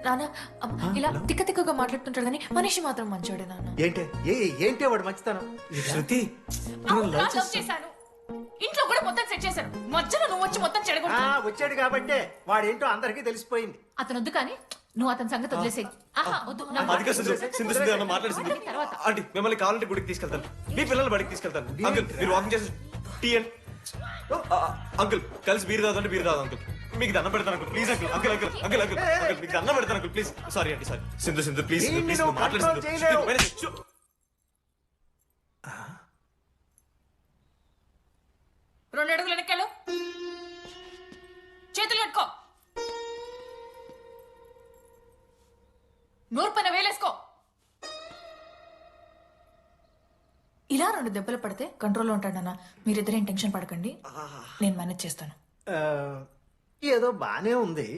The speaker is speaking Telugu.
నాన్న ఇలా తిక్క తిక్కగా మాట్లాడుతుంటాడు కానీ మనిషి మాత్రం మంచోడే నాన్న. ఏంటే వాడు మంచితనం. శృతి అవును, నా love చేశాను. ఇంట్లో కూడా మొత్తం సెట్ చేశాను. మధ్యలో నువ్వు వచ్చి మొత్తం చెడగొట్టు. వచ్చాడు కాబట్టే వాడేంటో అందరికీ తెలిసిపోయింది. అతను వద్దు కానీ నువ్వు అతని సంగతి వదిలేసేయి. ఆహా వద్దు, నా మాట అదిగా సింధు సింధు సింధు అన్న మాట్లాడుతుంది మాట్లాడిన తర్వాత. ఆంటీ మిమ్మల్ని కావాలంటే గుడికి తీసుకెళ్తాను, మీ పిల్లలు బడికి తీసుకెళ్తాను. అంకుల్ మీరు వాకింగ్ చేసి టీ అండ్ అంకుల్ కలిసి బీర్ తాగుతుంటే బీర్ తాగు అంకుల్. మీకు దండం పెడతాను uncle please uncle uncle uncle uncle uncle uncle మీకు దండం పెడతాను అంకుల్ ప్లీజ్. సారీ అండి sorry. Sindhu Sindhu please please మాట్లాడుతుంది. రెండు అడుగులు వెనక్కాలు, చేతులు కట్టుకో, నూరు పైన వేలేసుకో. ఇలా రెండు దెబ్బలు పడితే కంట్రోల్లో ఉంటాడన్నా. మీరిద్దరేం టెన్షన్ పడకండి, నేను మేనేజ్ చేస్తాను. ఏదో బానే ఉంది.